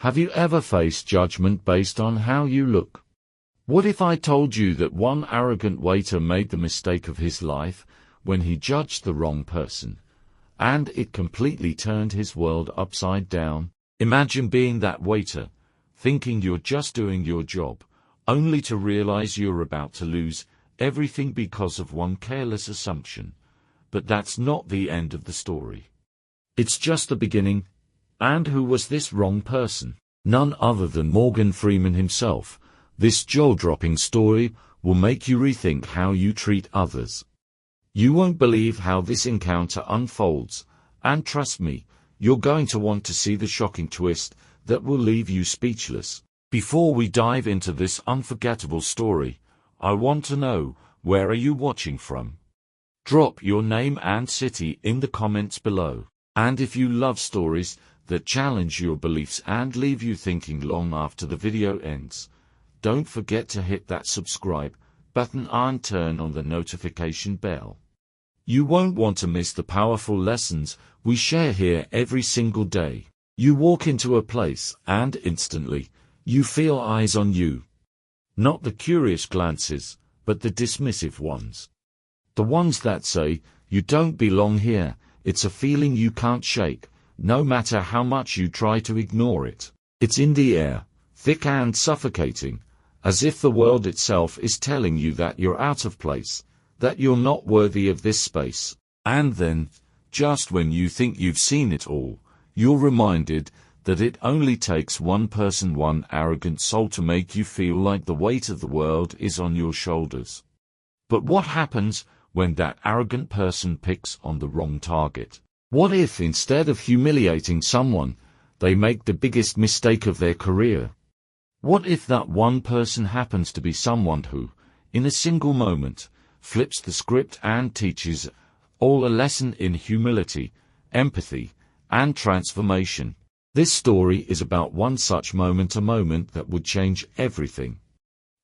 Have you ever faced judgment based on how you look? What if I told you that one arrogant waiter made the mistake of his life when he judged the wrong person, and it completely turned his world upside down? Imagine being that waiter, thinking you're just doing your job, only to realize you're about to lose everything because of one careless assumption. But that's not the end of the story. It's just the beginning. And who was this wrong person? None other than Morgan Freeman himself. This jaw-dropping story will make you rethink how you treat others. You won't believe how this encounter unfolds, and trust me, you're going to want to see the shocking twist that will leave you speechless. Before we dive into this unforgettable story, I want to know, where are you watching from? Drop your name and city in the comments below. And if you love stories that challenge your beliefs and leave you thinking long after the video ends, don't forget to hit that subscribe button and turn on the notification bell. You won't want to miss the powerful lessons we share here every single day. You walk into a place and instantly, you feel eyes on you. Not the curious glances, but the dismissive ones. The ones that say, you don't belong here. It's a feeling you can't shake, no matter how much you try to ignore it. It's in the air, thick and suffocating, as if the world itself is telling you that you're out of place, that you're not worthy of this space. And then, just when you think you've seen it all, you're reminded that it only takes one person, one arrogant soul to make you feel like the weight of the world is on your shoulders. But what happens when that arrogant person picks on the wrong target? What if instead of humiliating someone, they make the biggest mistake of their career? What if that one person happens to be someone who, in a single moment, flips the script and teaches all a lesson in humility, empathy, and transformation? This story is about one such moment, a moment that would change everything.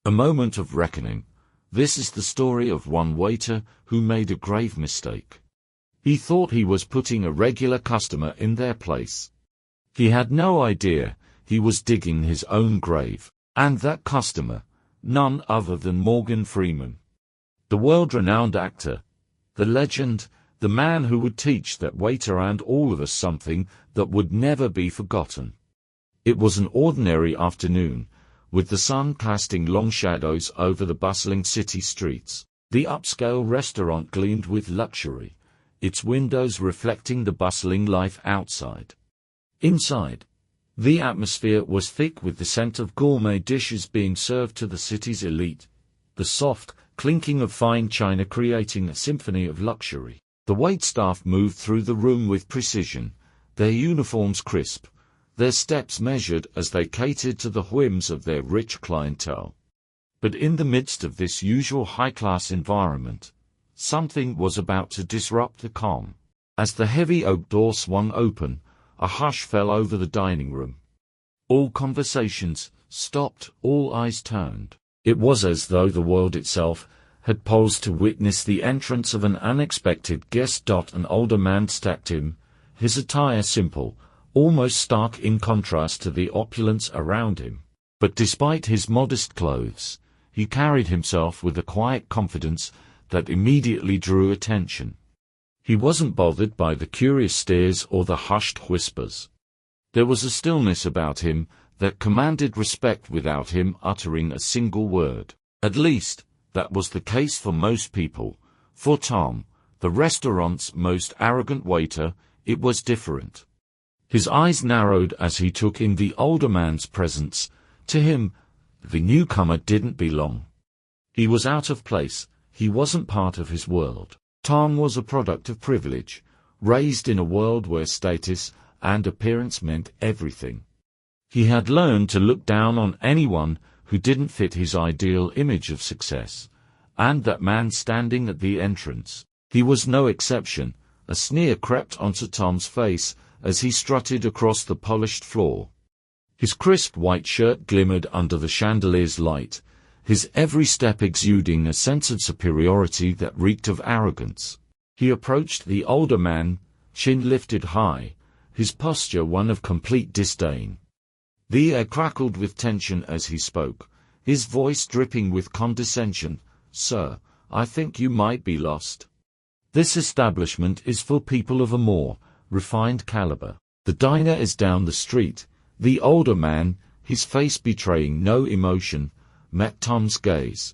A moment of reckoning. This is the story of one waiter who made a grave mistake. He thought he was putting a regular customer in their place. He had no idea he was digging his own grave. And that customer, none other than Morgan Freeman. The world-renowned actor, the legend, the man who would teach that waiter and all of us something that would never be forgotten. It was an ordinary afternoon, with the sun casting long shadows over the bustling city streets. The upscale restaurant gleamed with luxury, its windows reflecting the bustling life outside. Inside, the atmosphere was thick with the scent of gourmet dishes being served to the city's elite, the soft clinking of fine china creating a symphony of luxury. The waitstaff moved through the room with precision, their uniforms crisp, their steps measured as they catered to the whims of their rich clientele. But in the midst of this usual high-class environment, something was about to disrupt the calm. As the heavy oak door swung open, a hush fell over the dining room. All conversations stopped, all eyes turned. It was as though the world itself had paused to witness the entrance of an unexpected guest. An older man stepped in, his attire simple, almost stark in contrast to the opulence around him. But despite his modest clothes, he carried himself with a quiet confidence that immediately drew attention. He wasn't bothered by the curious stares or the hushed whispers. There was a stillness about him that commanded respect without him uttering a single word. At least, that was the case for most people. For Tom, the restaurant's most arrogant waiter, it was different. His eyes narrowed as he took in the older man's presence. To him, the newcomer didn't belong. He was out of place, he wasn't part of his world. Tom was a product of privilege, raised in a world where status and appearance meant everything. He had learned to look down on anyone who didn't fit his ideal image of success, and that man standing at the entrance, he was no exception. A sneer crept onto Tom's face as he strutted across the polished floor. His crisp white shirt glimmered under the chandelier's light, his every step exuding a sense of superiority that reeked of arrogance. He approached the older man, chin lifted high, his posture one of complete disdain. The air crackled with tension as he spoke, his voice dripping with condescension. "Sir, I think you might be lost. This establishment is for people of a more refined caliber. The diner is down the street." The older man, his face betraying no emotion, met Tom's gaze.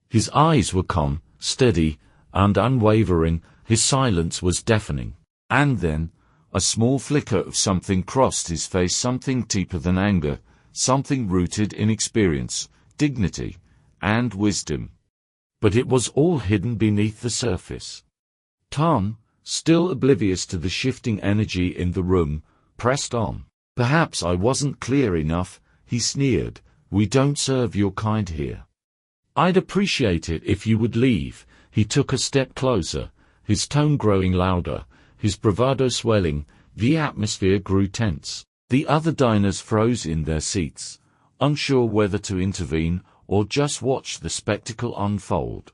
His eyes were calm, steady, and unwavering. His silence was deafening. And then, a small flicker of something crossed his face, something deeper than anger, something rooted in experience, dignity, and wisdom. But it was all hidden beneath the surface. Tom, still oblivious to the shifting energy in the room, pressed on. "Perhaps I wasn't clear enough," he sneered. "We don't serve your kind here. I'd appreciate it if you would leave." He took a step closer, his tone growing louder, his bravado swelling. The atmosphere grew tense. The other diners froze in their seats, unsure whether to intervene or just watch the spectacle unfold.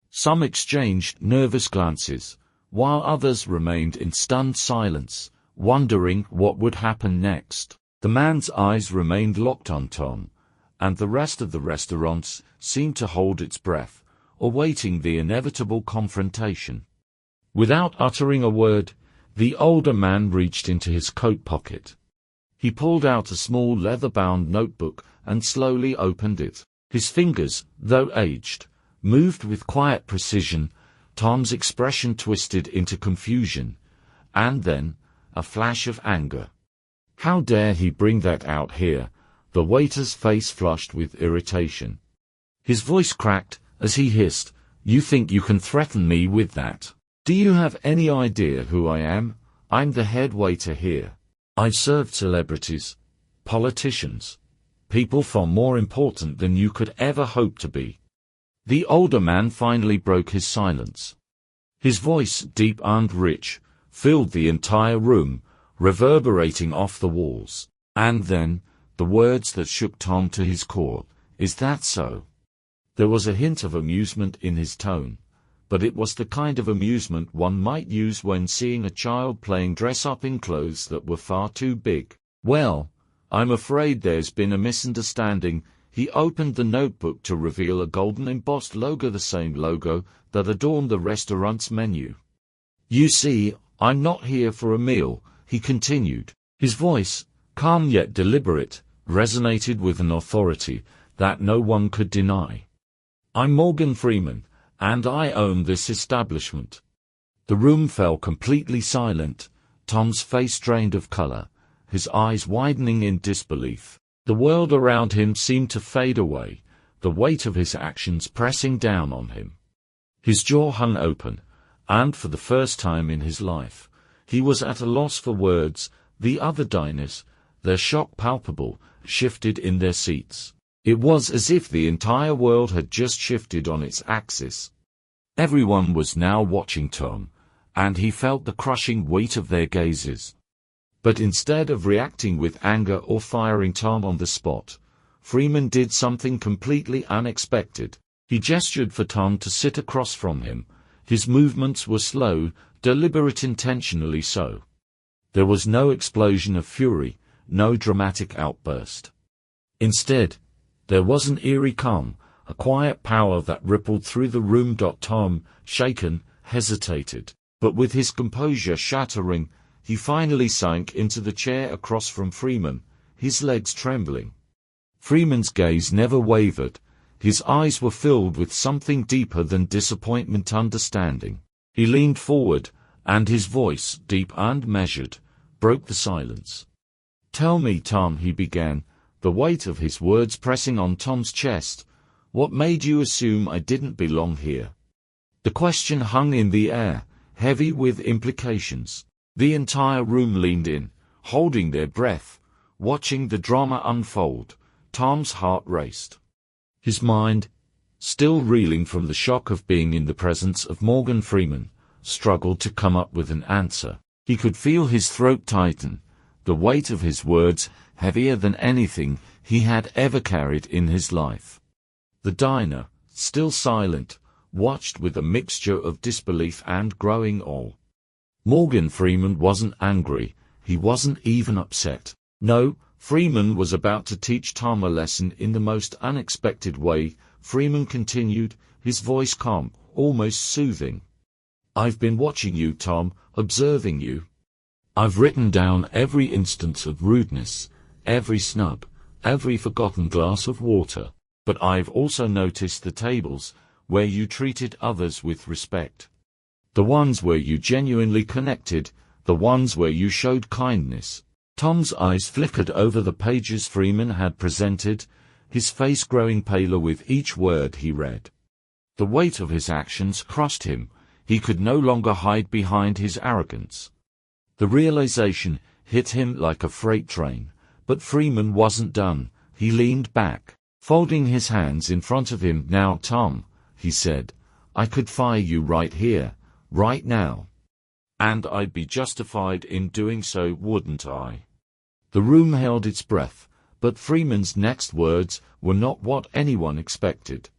Some exchanged nervous glances, while others remained in stunned silence, wondering what would happen next. The man's eyes remained locked on Tom, and the rest of the restaurant seemed to hold its breath, awaiting the inevitable confrontation. Without uttering a word, the older man reached into his coat pocket. He pulled out a small leather-bound notebook and slowly opened it. His fingers, though aged, moved with quiet precision. Tom's expression twisted into confusion, and then a flash of anger. How dare he bring that out here? The waiter's face flushed with irritation. His voice cracked as he hissed, "You think you can threaten me with that? Do you have any idea who I am? I'm the head waiter here. I've served celebrities, politicians, people far more important than you could ever hope to be." The older man finally broke his silence. His voice, deep and rich, filled the entire room, reverberating off the walls. And then, the words that shook Tom to his core, "Is that so?" There was a hint of amusement in his tone, but it was the kind of amusement one might use when seeing a child playing dress-up in clothes that were far too big. "Well, I'm afraid there's been a misunderstanding." He opened the notebook to reveal a golden embossed logo, the same logo that adorned the restaurant's menu. "You see, I'm not here for a meal," he continued. His voice, calm yet deliberate, resonated with an authority that no one could deny. "I'm Morgan Freeman, and I own this establishment." The room fell completely silent, Tom's face drained of color, his eyes widening in disbelief. The world around him seemed to fade away, the weight of his actions pressing down on him. His jaw hung open, and for the first time in his life, he was at a loss for words. The other diners, their shock palpable, shifted in their seats. It was as if the entire world had just shifted on its axis. Everyone was now watching Tom, and he felt the crushing weight of their gazes. But instead of reacting with anger or firing Tom on the spot, Freeman did something completely unexpected. He gestured for Tom to sit across from him. His movements were slow, deliberate, intentionally so. There was no explosion of fury, no dramatic outburst. Instead, there was an eerie calm, a quiet power that rippled through the room. Tom, shaken, hesitated, but with his composure shattering, he finally sank into the chair across from Freeman, his legs trembling. Freeman's gaze never wavered. His eyes were filled with something deeper than disappointment, understanding. He leaned forward, and his voice, deep and measured, broke the silence. "Tell me, Tom," he began, the weight of his words pressing on Tom's chest, "what made you assume I didn't belong here?" The question hung in the air, heavy with implications. The entire room leaned in, holding their breath, watching the drama unfold. Tom's heart raced. His mind, still reeling from the shock of being in the presence of Morgan Freeman, struggled to come up with an answer. He could feel his throat tighten, the weight of his words heavier than anything he had ever carried in his life. The diner, still silent, watched with a mixture of disbelief and growing awe. Morgan Freeman wasn't angry, he wasn't even upset. No, Freeman was about to teach Tom a lesson in the most unexpected way. Freeman continued, his voice calm, almost soothing. "I've been watching you, Tom, observing you. I've written down every instance of rudeness, every snub, every forgotten glass of water. But I've also noticed the tables where you treated others with respect. The ones where you genuinely connected, the ones where you showed kindness." Tom's eyes flickered over the pages Freeman had presented, his face growing paler with each word he read. The weight of his actions crushed him. He could no longer hide behind his arrogance. The realization hit him like a freight train, but Freeman wasn't done. He leaned back, folding his hands in front of him. "Now, Tom," he said, "I could fire you right here, right now. And I'd be justified in doing so, wouldn't I?" The room held its breath, but Freeman's next words were not what anyone expected.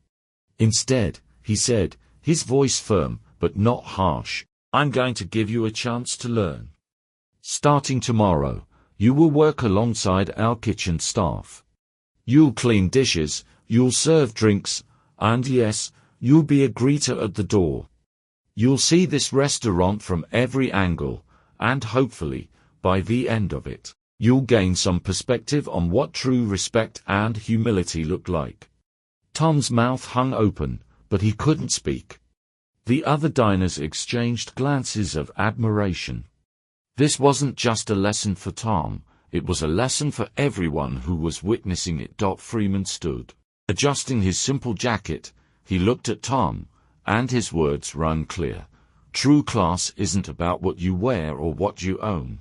Instead, he said, his voice firm but not harsh, "I'm going to give you a chance to learn. Starting tomorrow, you will work alongside our kitchen staff. You'll clean dishes, you'll serve drinks, and yes, you'll be a greeter at the door. You'll see this restaurant from every angle, and hopefully, by the end of it, you'll gain some perspective on what true respect and humility look like." Tom's mouth hung open, but he couldn't speak. The other diners exchanged glances of admiration. This wasn't just a lesson for Tom, it was a lesson for everyone who was witnessing it. Freeman stood, adjusting his simple jacket. He looked at Tom, and his words rang clear. "True class isn't about what you wear or what you own.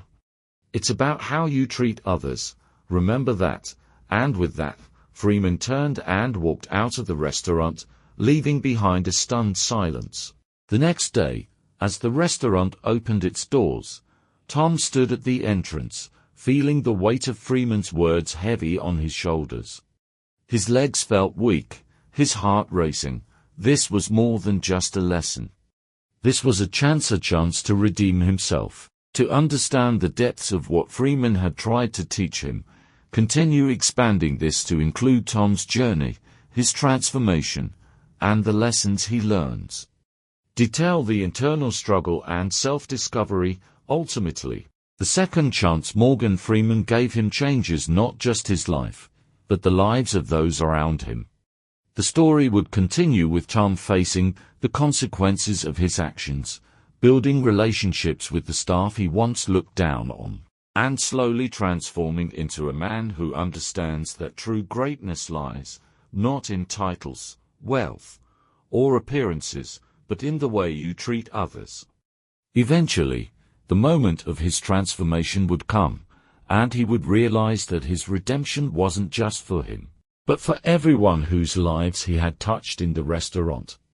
It's about how you treat others. Remember that." And with that, Freeman turned and walked out of the restaurant, leaving behind a stunned silence. The next day, as the restaurant opened its doors, Tom stood at the entrance, feeling the weight of Freeman's words heavy on his shoulders. His legs felt weak, his heart racing. This was more than just a lesson. This was a chance to redeem himself, to understand the depths of what Freeman had tried to teach him, continue expanding this to include Tom's journey, his transformation, and the lessons he learns. Detail the internal struggle and self-discovery. Ultimately, the second chance Morgan Freeman gave him changes not just his life, but the lives of those around him. The story would continue with Tom facing the consequences of his actions, building relationships with the staff he once looked down on, and slowly transforming into a man who understands that true greatness lies not in titles, wealth, or appearances, but in the way you treat others. Eventually, the moment of his transformation would come, and he would realize that his redemption wasn't just for him, but for everyone whose lives he had touched in the restaurant.